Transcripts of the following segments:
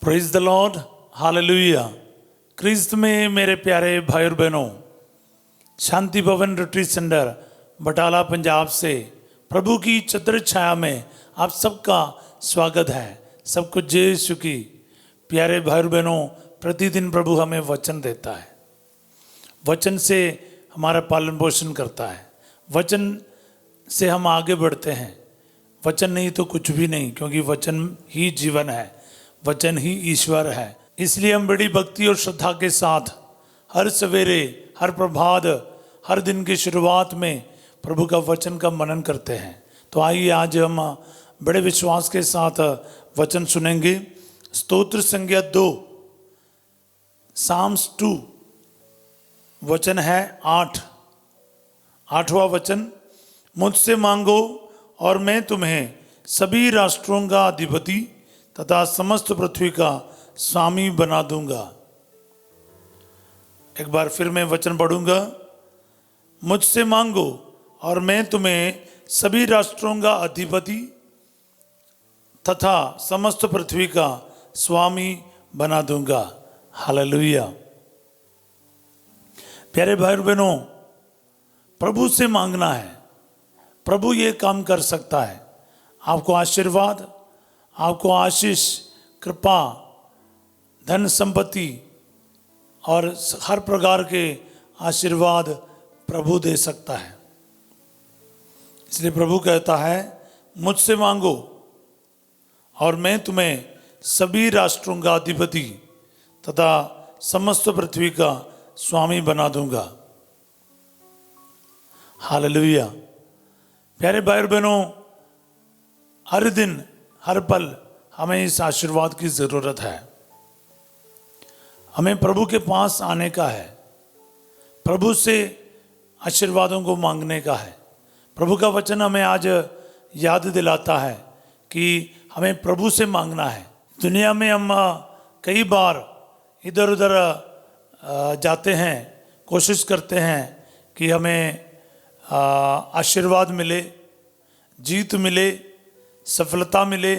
Praise the Lord, hallelujah. क्रिस्त में मेरे प्यारे भाई और बहनों, शांति भवन रिट्रीट सेंटर बटाला पंजाब से प्रभु की छत्र छाया में आप सबका स्वागत है। सबको जय यीशु की। प्यारे भाई और बहनों, प्रतिदिन प्रभु हमें वचन देता है, वचन से हमारा पालन पोषण करता है, वचन से हम आगे बढ़ते हैं। वचन नहीं तो कुछ भी नहीं, क्योंकि वचन ही जीवन है, वचन ही ईश्वर है। इसलिए हम बड़ी भक्ति और श्रद्धा के साथ हर सवेरे, हर प्रभात, हर दिन की शुरुआत में प्रभु का वचन का मनन करते हैं। तो आइए आज हम बड़े विश्वास के साथ वचन सुनेंगे। स्तोत्र संज्ञा 2, साम्स 2, वचन है 8वां वचन। मुझसे मांगो और मैं तुम्हें सभी राष्ट्रों का अधिपति तथा समस्त पृथ्वी का स्वामी बना दूंगा। एक बार फिर मैं वचन पढ़ूंगा। मुझसे मांगो और मैं तुम्हें सभी राष्ट्रों का अधिपति तथा समस्त पृथ्वी का स्वामी बना दूंगा। हालेलुया। प्यारे भाई बहनों, प्रभु से मांगना है। प्रभु ये काम कर सकता है। आपको आशीर्वाद, आपको आशीष, कृपा, धन संपत्ति और हर प्रकार के आशीर्वाद प्रभु दे सकता है। इसलिए प्रभु कहता है, मुझसे मांगो और मैं तुम्हें सभी राष्ट्रों का अधिपति तथा समस्त पृथ्वी का स्वामी बना दूंगा। हालेलुया। प्यारे भाई और बहनों, हर दिन, हर पल हमें इस आशीर्वाद की ज़रूरत है। हमें प्रभु के पास आने का है, प्रभु से आशीर्वादों को मांगने का है। प्रभु का वचन हमें आज याद दिलाता है कि हमें प्रभु से मांगना है। दुनिया में हम कई बार इधर उधर जाते हैं, कोशिश करते हैं कि हमें आशीर्वाद मिले, जीत मिले, सफलता मिले,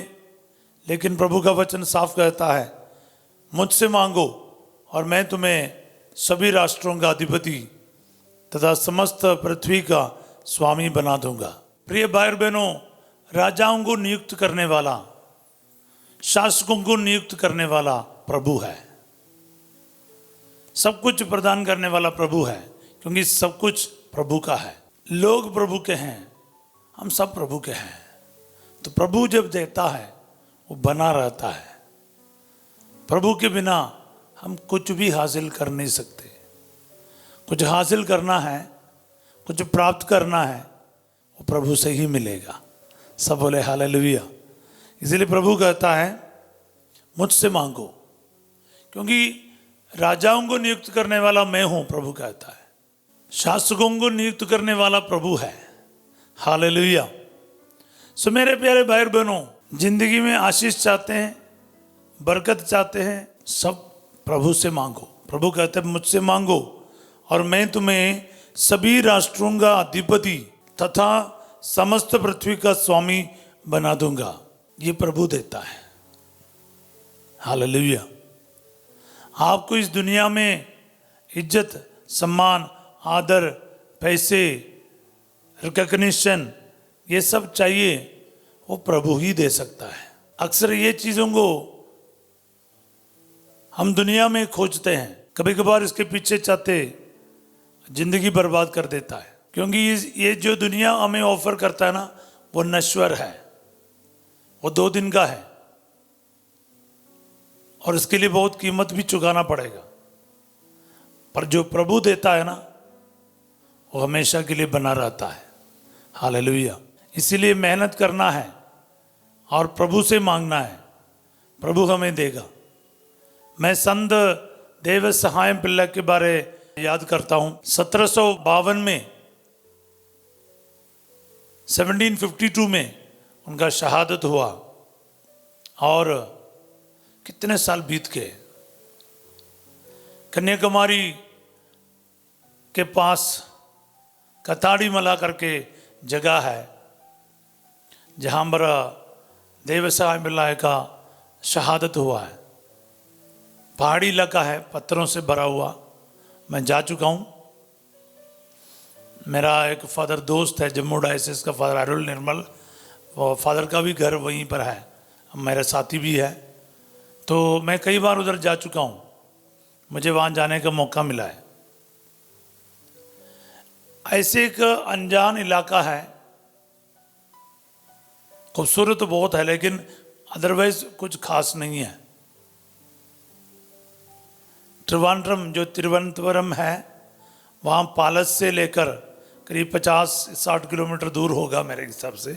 लेकिन प्रभु का वचन साफ कहता है, मुझसे मांगो और मैं तुम्हें सभी राष्ट्रों का अधिपति तथा समस्त पृथ्वी का स्वामी बना दूंगा। प्रिय भाई और बहनों, राजाओं को नियुक्त करने वाला, शासकों को नियुक्त करने वाला प्रभु है। सब कुछ प्रदान करने वाला प्रभु है, क्योंकि सब कुछ प्रभु का है। लोग प्रभु के हैं, हम सब प्रभु के हैं। तो प्रभु जब देता है वो बना रहता है। प्रभु के बिना हम कुछ भी हासिल कर नहीं सकते। कुछ हासिल करना है, कुछ प्राप्त करना है, वो प्रभु से ही मिलेगा। सब बोले हालेलुया। इसलिए प्रभु कहता है, मुझसे मांगो, क्योंकि राजाओं को नियुक्त करने वाला मैं हूं। प्रभु कहता है, शासकों को नियुक्त करने वाला प्रभु है। हालेलुया। सो मेरे प्यारे भाई और बहनों, जिंदगी में आशीष चाहते हैं, बरकत चाहते हैं, सब प्रभु से मांगो। प्रभु कहते हैं, मुझसे मांगो और मैं तुम्हें सभी राष्ट्रों का अधिपति तथा समस्त पृथ्वी का स्वामी बना दूंगा। ये प्रभु देता है। हालेलुया। आपको इस दुनिया में इज्जत, सम्मान, आदर, पैसे, रिकॉग्निशन, ये सब चाहिए, वो प्रभु ही दे सकता है। अक्सर ये चीज़ों को हम दुनिया में खोजते हैं, कभी कभार इसके पीछे चाहते जिंदगी बर्बाद कर देता है। क्योंकि ये जो दुनिया हमें ऑफर करता है ना, वो नश्वर है, वो 2 दिन का है और इसके लिए बहुत कीमत भी चुकाना पड़ेगा। पर जो प्रभु देता है ना, वो हमेशा के लिए बना रहता है। हालेलुया। इसीलिए मेहनत करना है और प्रभु से मांगना है, प्रभु हमें देगा। मैं संत देव सहाय पिल्ला के बारे याद करता हूँ। 1752 में, 1752 में उनका शहादत हुआ और कितने साल बीत गए। कन्याकुमारी के पास कताड़ी मला करके जगह है, जहाँ पर देव सहाय पिल्ला का शहादत हुआ है। पहाड़ी इलाका है, पत्थरों से भरा हुआ। मैं जा चुका हूँ। मेरा एक फादर दोस्त है जम्मू डायसिस का, फादर अरुल निर्मल, वो फादर का भी घर वहीं पर है, मेरा साथी भी है। तो मैं कई बार उधर जा चुका हूँ, मुझे वहाँ जाने का मौका मिला है। ऐसे एक अनजान इलाका है, खूबसूरत तो बहुत है लेकिन अदरवाइज कुछ खास नहीं है। त्रिवांड्रम जो तिरुवनंतपुरम है, वहाँ पालस से लेकर करीब 50-60 किलोमीटर दूर होगा मेरे हिसाब से।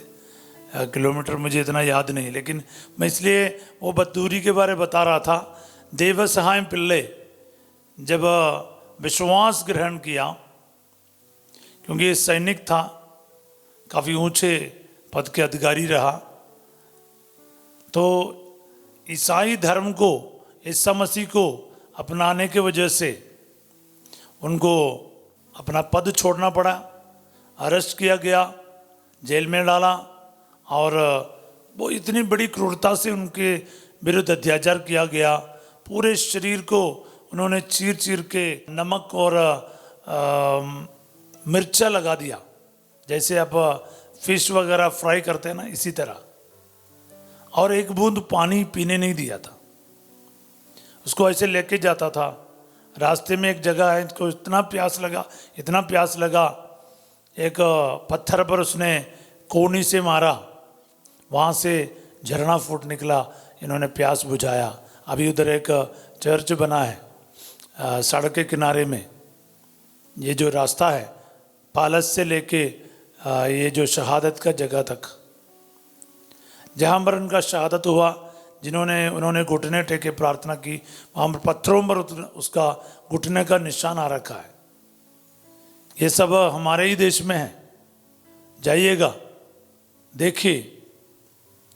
किलोमीटर मुझे इतना याद नहीं, लेकिन मैं इसलिए वो दूरी के बारे में बता रहा था। देवसहाय पिल्ले जब विश्वास ग्रहण किया, क्योंकि ये सैनिक था, काफ़ी ऊंचे पद के अधिकारी रहा, तो ईसाई धर्म को, ईसा मसीह को अपनाने के वजह से उनको अपना पद छोड़ना पड़ा, अरेस्ट किया गया, जेल में डाला, और वो इतनी बड़ी क्रूरता से उनके विरुद्ध अत्याचार किया गया। पूरे शरीर को उन्होंने चीर चीर के नमक और मिर्चा लगा दिया, जैसे आप फिश वगैरह फ्राई करते हैं ना, इसी तरह। और एक बूंद पानी पीने नहीं दिया था उसको। ऐसे लेके जाता था, रास्ते में एक जगह है, इसको इतना प्यास लगा, एक पत्थर पर उसने कोनी से मारा, वहाँ से झरना फूट निकला, इन्होंने प्यास बुझाया। अभी उधर एक चर्च बना है सड़क के किनारे में। ये जो रास्ता है पालस से लेके ये जो शहादत का जगह तक, जहाँ पर उनका शहादत हुआ, उन्होंने घुटने टेके प्रार्थना की, वहाँ पर पत्थरों पर उसका घुटने का निशान आ रखा है। ये सब हमारे ही देश में है, जाइएगा देखिए,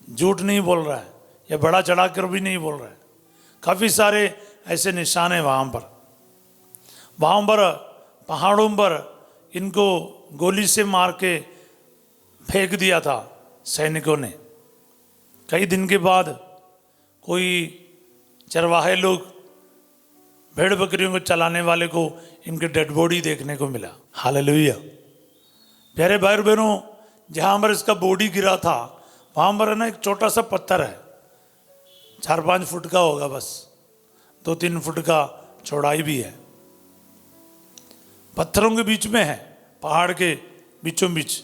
झूठ नहीं बोल रहा है, या बड़ा चढ़ाकर भी नहीं बोल रहा है। काफ़ी सारे ऐसे निशान हैं वहाँ पर पहाड़ों पर इनको गोली से मार के फेंक दिया था सैनिकों ने। कई दिन के बाद कोई चरवाहे लोग, भेड़ बकरियों को चलाने वाले को इनके डेड बॉडी देखने को मिला। हालेलुया। प्यारे भाई बहनों, जहाँ पर इसका बॉडी गिरा था वहाँ पर है ना एक छोटा सा पत्थर है, 4-5 फुट का होगा, बस 2-3 फुट का चौड़ाई भी है। पत्थरों के बीच में है, पहाड़ के बीचों बीच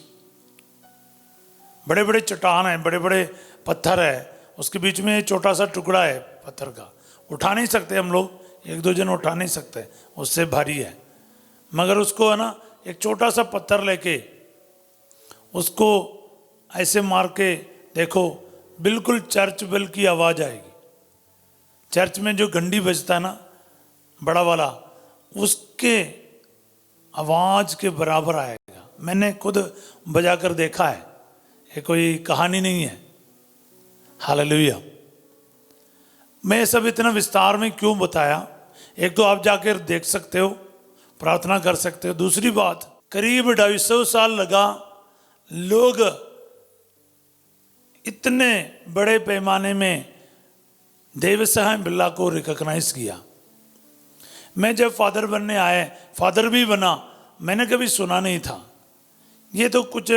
बड़े बड़े चट्टान है, बड़े बड़े पत्थर है, उसके बीच में छोटा सा टुकड़ा है पत्थर का। उठा नहीं सकते हम लोग, 1-2 जन उठा नहीं सकते, उससे भारी है। मगर उसको है ना एक छोटा सा पत्थर लेके उसको ऐसे मार के देखो, बिल्कुल चर्च बेल की आवाज़ आएगी। चर्च में जो घंटी बजता है ना बड़ा वाला, उसके आवाज़ के बराबर आएगा। मैंने खुद बजा कर देखा है, ये कोई कहानी नहीं है। हालेलुया। मैं सब इतना विस्तार में क्यों बताया? एक तो आप जाकर देख सकते हो, प्रार्थना कर सकते हो। दूसरी बात, करीब 250 साल लगा लोग इतने बड़े पैमाने में देवसहाय बिल्ला को रिकॉग्नाइज किया। मैं जब फादर बनने आए, फादर भी बना, मैंने कभी सुना नहीं था। ये तो कुछ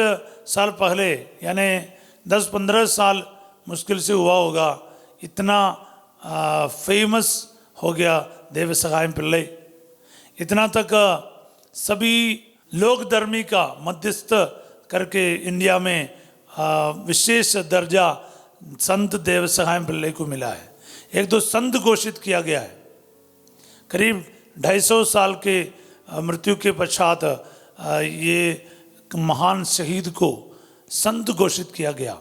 साल पहले, यानी 10-15 साल मुश्किल से हुआ होगा, इतना फेमस हो गया देवसहाय पिल्ले। इतना तक सभी लोक धर्मी का मध्यस्थ करके इंडिया में विशेष दर्जा संत देवसहाय पिल्ले को मिला है। एक तो संत घोषित किया गया है। करीब 250 साल के मृत्यु के पश्चात ये महान शहीद को संत घोषित किया गया।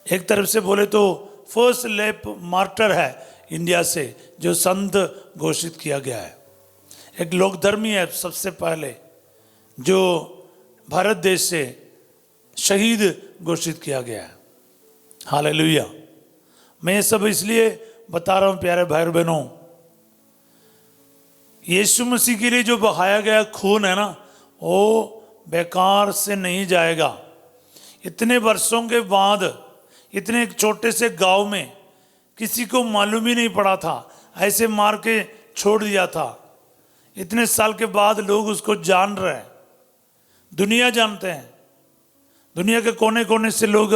एक तरफ से बोले तो फर्स्ट लैप मार्टर है इंडिया से, जो संत घोषित किया गया है। एक लोकधर्मी है सबसे पहले जो भारत देश से शहीद घोषित किया गया है। हालेलुया। मैं ये सब इसलिए बता रहा हूँ प्यारे भाई बहनों, यीशु मसीह के लिए जो बहाया गया खून है ना, वो बेकार से नहीं जाएगा। इतने वर्षों के बाद, इतने एक छोटे से गांव में किसी को मालूम ही नहीं पड़ा था, ऐसे मार के छोड़ दिया था। इतने साल के बाद लोग उसको जान रहे हैं, दुनिया जानते हैं, दुनिया के कोने कोने से लोग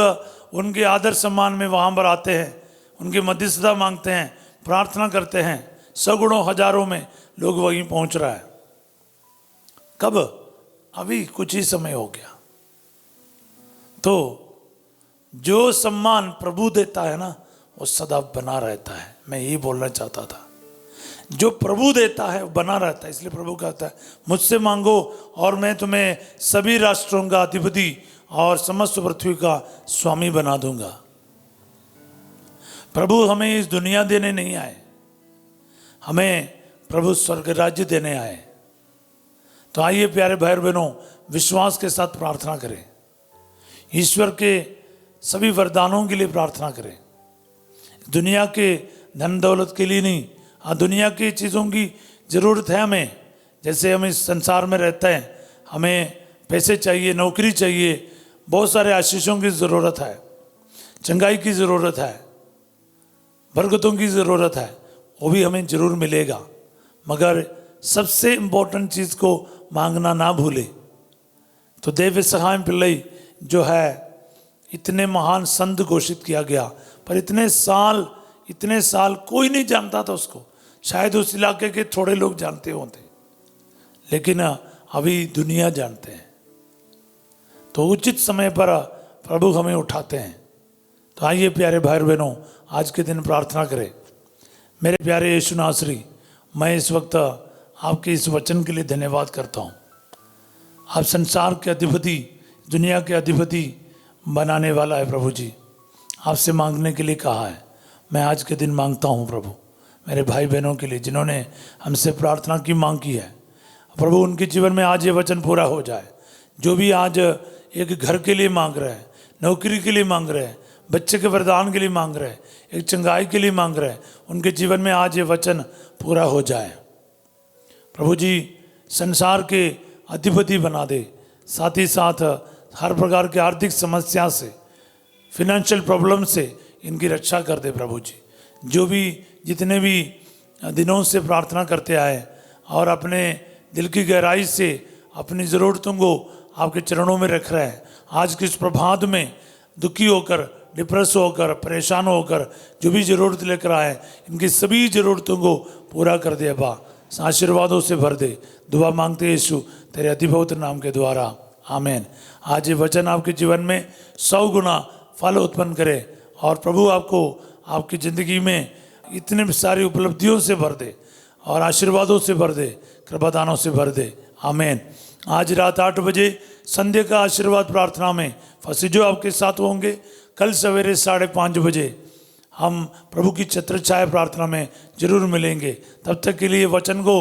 उनके आदर सम्मान में वहाँ पर आते हैं, उनकी मध्यस्थता मांगते हैं, प्रार्थना करते हैं। सैकड़ों हजारों में लोग वहीं पहुँच रहा है। कब? अभी कुछ ही समय हो गया। तो जो सम्मान प्रभु देता है ना, वो सदा बना रहता है। मैं यही बोलना चाहता था, जो प्रभु देता है वो बना रहता है। इसलिए प्रभु कहता है, मुझसे मांगो और मैं तुम्हें सभी राष्ट्रों का अधिपति और समस्त पृथ्वी का स्वामी बना दूंगा। प्रभु हमें इस दुनिया देने नहीं आए, हमें प्रभु स्वर्ग राज्य देने आए। तो आइए प्यारे भाई बहनों, विश्वास के साथ प्रार्थना करें, ईश्वर के सभी वरदानों के लिए प्रार्थना करें। दुनिया के धन दौलत के लिए नहीं, हाँ दुनिया की चीज़ों की ज़रूरत है हमें। जैसे हम इस संसार में रहते हैं, हमें पैसे चाहिए, नौकरी चाहिए, बहुत सारे आशीषों की ज़रूरत है, चंगाई की ज़रूरत है, बरकतों की ज़रूरत है, वो भी हमें ज़रूर मिलेगा। मगर सबसे इम्पोर्टेंट चीज़ को मांगना ना भूले। तो देव सहाय पिल्लई जो है, इतने महान संत घोषित किया गया, पर इतने साल कोई नहीं जानता था उसको। शायद उस इलाके के थोड़े लोग जानते होते, लेकिन अभी दुनिया जानते हैं। तो उचित समय पर प्रभु हमें उठाते हैं। तो आइए प्यारे भाई बहनों, आज के दिन प्रार्थना करें। मेरे प्यारे यीशु नासरी, मैं इस वक्त आपके इस वचन के लिए धन्यवाद करता हूँ। आप संसार के अधिपति, दुनिया के अधिपति बनाने वाला है प्रभु जी। आपसे मांगने के लिए कहा है, मैं आज के दिन मांगता हूँ प्रभु, मेरे भाई बहनों के लिए जिन्होंने हमसे प्रार्थना की मांग की है। प्रभु उनके जीवन में आज ये वचन पूरा हो जाए। जो भी आज एक घर के लिए मांग रहे हैं, नौकरी के लिए मांग रहे हैं, बच्चे के वरदान के लिए मांग रहे हैं, एक चंगाई के लिए मांग रहे हैं, उनके जीवन में आज ये वचन पूरा हो जाए। प्रभु जी संसार के अधिपति बना दे, साथ ही साथ हर प्रकार की आर्थिक समस्या से, फिनेंशियल प्रॉब्लम से इनकी रक्षा कर दे प्रभु जी। जो भी जितने भी दिनों से प्रार्थना करते आए और अपने दिल की गहराई से अपनी ज़रूरतों को आपके चरणों में रख रहे हैं, आज के इस प्रभात में दुखी होकर, डिप्रेस होकर, परेशान होकर जो भी ज़रूरत लेकर आए, इनकी सभी ज़रूरतों को पूरा कर दे अब्बा, आशीर्वादों से भर दे। दुआ मांगते यीशु तेरे अति पवित्र नाम के द्वारा, आमीन। आज ये वचन आपके जीवन में 100 गुना फल उत्पन्न करे और प्रभु आपको आपकी ज़िंदगी में इतने सारी उपलब्धियों से भर दे और आशीर्वादों से भर दे, कृपादानों से भर दे, आमीन। आज रात 8 बजे संध्या का आशीर्वाद प्रार्थना में फसीजो आपके साथ होंगे। कल सवेरे 5:30 बजे हम प्रभु की छत्र छाया प्रार्थना में जरूर मिलेंगे। तब तक के लिए वचन को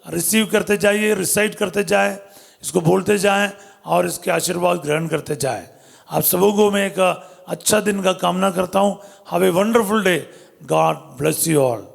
रिसीव करते जाइए, रिसाइट करते जाएं, इसको बोलते जाएं और इसके आशीर्वाद ग्रहण करते जाएं। आप सबों को मैं एक अच्छा दिन का कामना करता हूँ। Have a wonderful day. God bless you all.